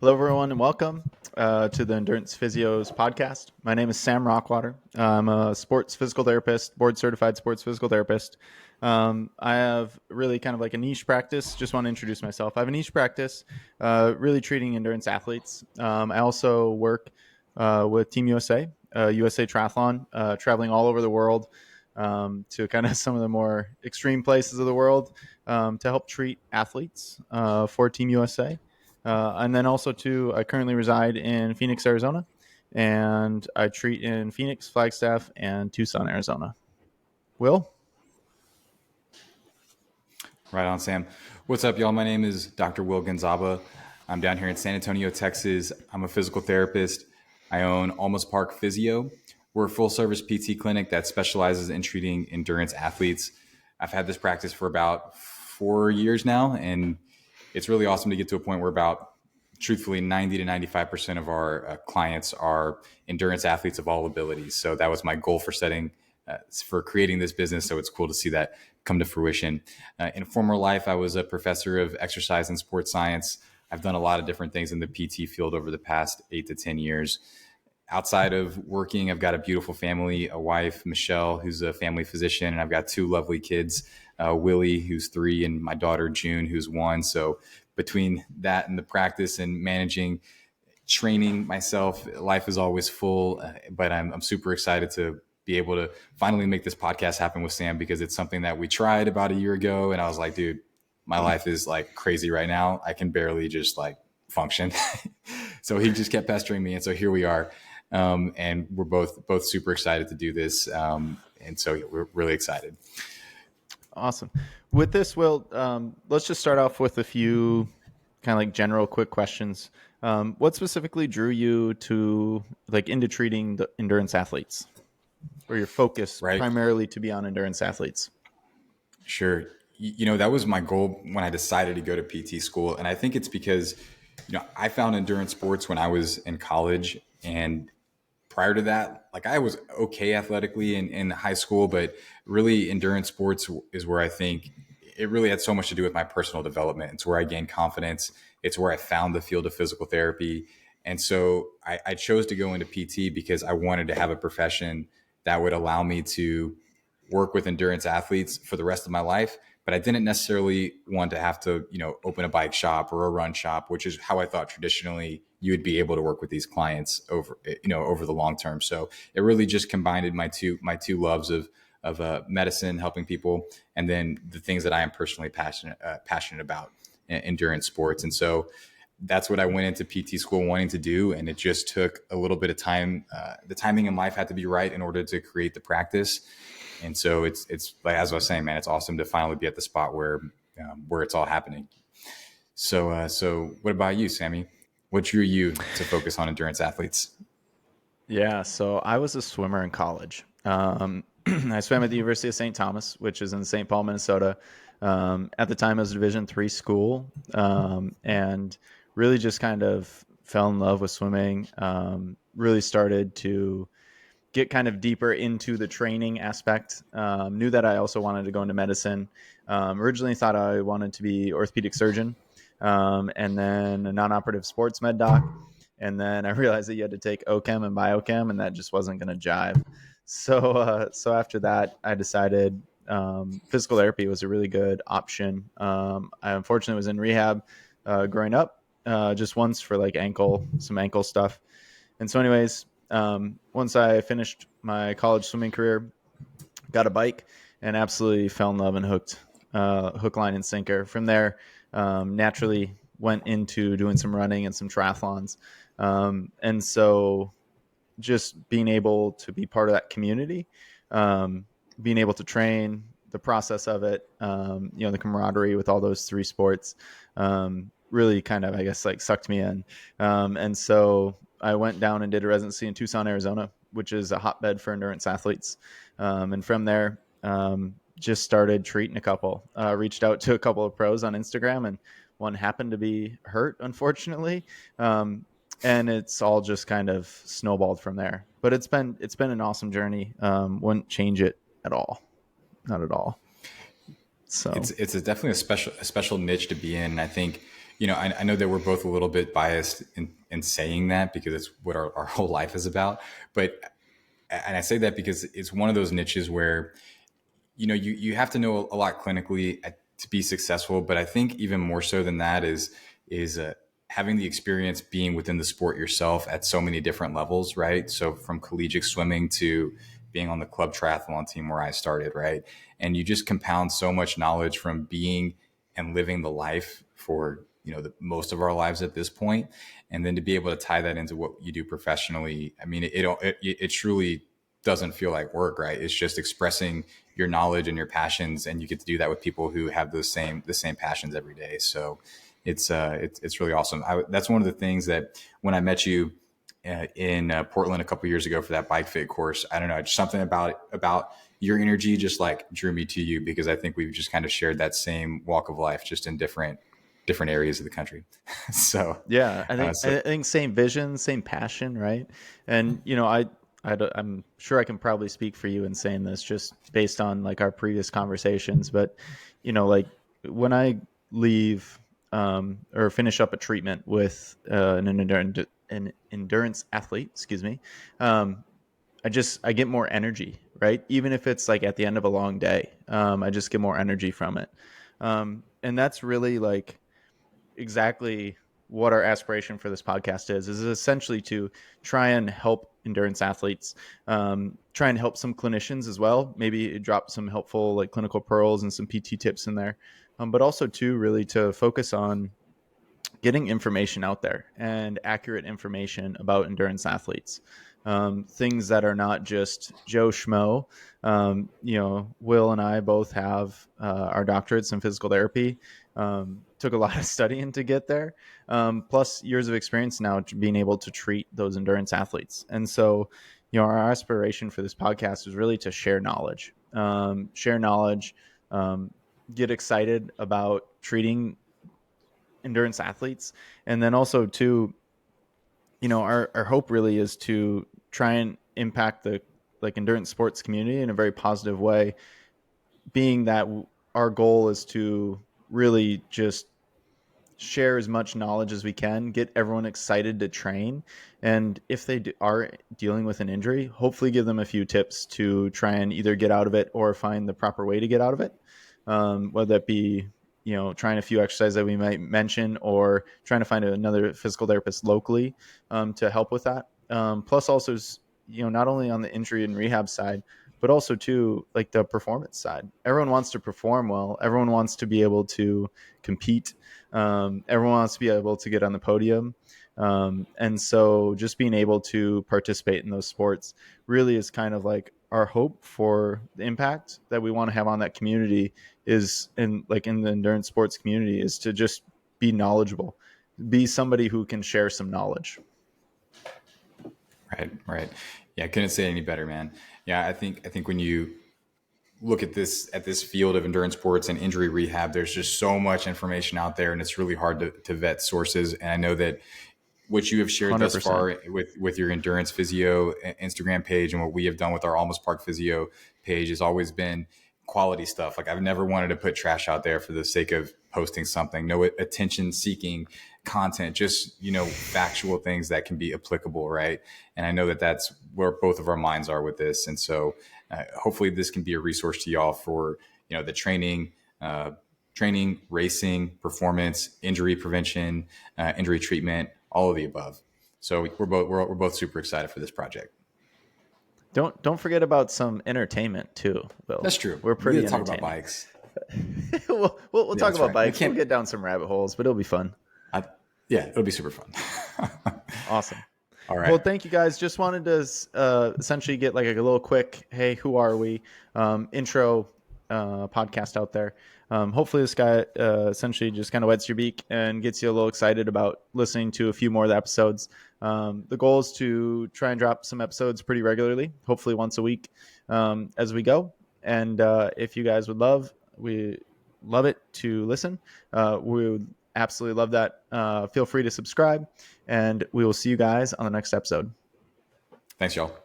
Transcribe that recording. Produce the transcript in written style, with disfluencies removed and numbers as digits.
Hello, everyone, and welcome to the Endurance Physios Podcast. My name is Sam Rauchwarter. I'm a sports physical therapist, board certified sports physical therapist. I have really kind of like a niche practice. Just want to introduce myself. I have a niche practice, really treating endurance athletes. I also work with Team USA, USA Triathlon, traveling all over the world to kind of some of the more extreme places of the world to help treat athletes for Team USA. And then also I currently reside in Phoenix, Arizona, and I treat in Phoenix, Flagstaff, and Tucson, Arizona. Will? Right on, Sam. What's up, y'all? My name is Dr. Will Gonzaba. I'm down here in San Antonio, Texas. I'm a physical therapist. I own Almost Park Physio. We're a full-service PT clinic that specializes in treating endurance athletes. I've had this practice for about 4 years now, and it's really awesome to get to a point where about, truthfully, 90 to 95% of our clients are endurance athletes of all abilities. So that was my goal for creating this business. So it's cool to see that come to fruition. In a former life, I was a professor of exercise and sports science. I've done a lot of different things in the PT field over the past 8 to 10 years. Outside of working, I've got a beautiful family, a wife, Michelle, who's a family physician, and I've got 2 lovely kids, Willie, who's 3, and my daughter, June, who's 1. So between that and the practice and managing training myself, life is always full, but I'm super excited to be able to finally make this podcast happen with Sam, because it's something that we tried about a year ago. And I was like, dude, my life is like crazy right now. I can barely just like function. So he just kept pestering me. And so here we are. And we're both super excited to do this. And so we're really excited. Awesome. With this, Will, let's just start off with a few kind of like general quick questions. What specifically drew you to into treating the endurance athletes, or your focus primarily to be on endurance athletes? Sure. That was my goal when I decided to go to PT school. And I think it's because, I found endurance sports when I was in college, and prior to that, like I was okay athletically in high school, but really endurance sports is where I think it really had so much to do with my personal development. It's where I gained confidence. It's where I found the field of physical therapy. And so I chose to go into PT because I wanted to have a profession that would allow me to work with endurance athletes for the rest of my life. But I didn't necessarily want to have to, open a bike shop or a run shop, which is how I thought traditionally you would be able to work with these clients over the long term. So it really just combined my two loves of medicine, helping people, and then the things that I am personally passionate about, endurance sports. And so that's what I went into PT school wanting to do. And it just took a little bit of time. The timing in life had to be right in order to create the practice. And so it's like, as I was saying, man, it's awesome to finally be at the spot where it's all happening. So what about you, Sammy? What drew you to focus on endurance athletes? Yeah, so I was a swimmer in college. I swam at the University of St. Thomas, which is in St. Paul, Minnesota. At the time, it was a Division III school, and really just kind of fell in love with swimming. Really started to get kind of deeper into the training aspect. Knew that I also wanted to go into medicine. Originally thought I wanted to be orthopedic surgeon, and then a non-operative sports med doc. And then I realized that you had to take OChem and biochem, and that just wasn't going to jive. So after that, I decided physical therapy was a really good option. I unfortunately was in rehab growing up, just once for like some ankle stuff. And so anyways, once I finished my college swimming career, got a bike and absolutely fell in love and hooked, hook, line, and sinker. From there, naturally went into doing some running and some triathlons. And so just being able to be part of that community, being able to train, the process of it, the camaraderie with all those 3 sports, really kind of, I guess, like sucked me in. And so I went down and did a residency in Tucson, Arizona, which is a hotbed for endurance athletes. And from there, just started treating a couple, reached out to a couple of pros on Instagram, and one happened to be hurt, unfortunately. And it's all just kind of snowballed from there. But it's been an awesome journey. Wouldn't change it at all. Not at all. So it's definitely a special niche to be in. I think, I know that we're both a little bit biased in saying that because it's what our whole life is about. But, and I say that because it's one of those niches where, you have to know a lot clinically to be successful. But I think even more so than that is having the experience being within the sport yourself at so many different levels, right? So from collegiate swimming to being on the club triathlon team where I started, right? And you just compound so much knowledge from being and living the life for the most of our lives at this point, and then to be able to tie that into what you do professionally. I mean, it truly doesn't feel like work, right? It's just expressing your knowledge and your passions, and you get to do that with people who have the same passions every day. So it's really awesome. That's one of the things that when I met you in Portland a couple years ago for that bike fit course, I don't know, just something about your energy just like drew me to you, because I think we've just kind of shared that same walk of life, just in different areas of the country. so, Yeah, I think so I think same vision, same passion, right? And I'm sure I can probably speak for you in saying this just based on like our previous conversations, but like when I leave or finish up a treatment with an endurance athlete, excuse me, um, I get more energy, right? Even if it's like at the end of a long day, I just get more energy from it, and that's really like exactly what our aspiration for this podcast is essentially to try and help endurance athletes, try and help some clinicians as well, maybe drop some helpful like clinical pearls and some PT tips in there, but also too really to focus on getting information out there and accurate information about endurance athletes. Things that are not just Joe Schmo. Will and I both have our doctorates in physical therapy. Took a lot of studying to get there, plus years of experience now being able to treat those endurance athletes. And so, our aspiration for this podcast is really to share knowledge, um, get excited about treating endurance athletes, and then also too, our hope really is to try and impact the like endurance sports community in a very positive way, being that our goal is to really just share as much knowledge as we can, get everyone excited to train, and if they are dealing with an injury, hopefully give them a few tips to try and either get out of it or find the proper way to get out of it, whether that be trying a few exercises that we might mention or trying to find another physical therapist locally to help with that, plus also not only on the injury and rehab side but also too like the performance side. Everyone wants to perform well, everyone wants to be able to compete, everyone wants to be able to get on the podium. And so just being able to participate in those sports really is kind of like our hope for the impact that we want to have on that community, is in the endurance sports community, is to just be knowledgeable, be somebody who can share some knowledge. right. Yeah, I couldn't say it any better, man. Yeah, I think when you look at this field of endurance sports and injury rehab, there's just so much information out there, and it's really hard to vet sources. And I know that what you have shared thus 100%. far with your Endurance Physio Instagram page and what we have done with our Almost Park Physio page has always been quality stuff. Like, I've never wanted to put trash out there for the sake of posting something. No attention seeking content, just, factual things that can be applicable. Right. And I know that that's where both of our minds are with this. And so hopefully this can be a resource to y'all for, the training, racing, performance, injury prevention, injury treatment, all of the above. So we're both super excited for this project. Don't forget about some entertainment too, Bill. That's true. We're We pretty got to talk about entertaining. bikes. We'll Yeah, talk that's about right. We bikes. We'll can't. get down some rabbit holes, but it'll be fun. I, yeah, it'll be super fun. Awesome. All Well, right. thank you guys. Just wanted to essentially get like a little quick, hey, who are we? Intro podcast out there. Hopefully, this guy essentially just kind of wets your beak and gets you a little excited about listening to a few more of the episodes. The goal is to try and drop some episodes pretty regularly, hopefully once a week as we go. And if you guys we love it to listen. We would absolutely love that. Feel free to subscribe, and we will see you guys on the next episode. Thanks, y'all.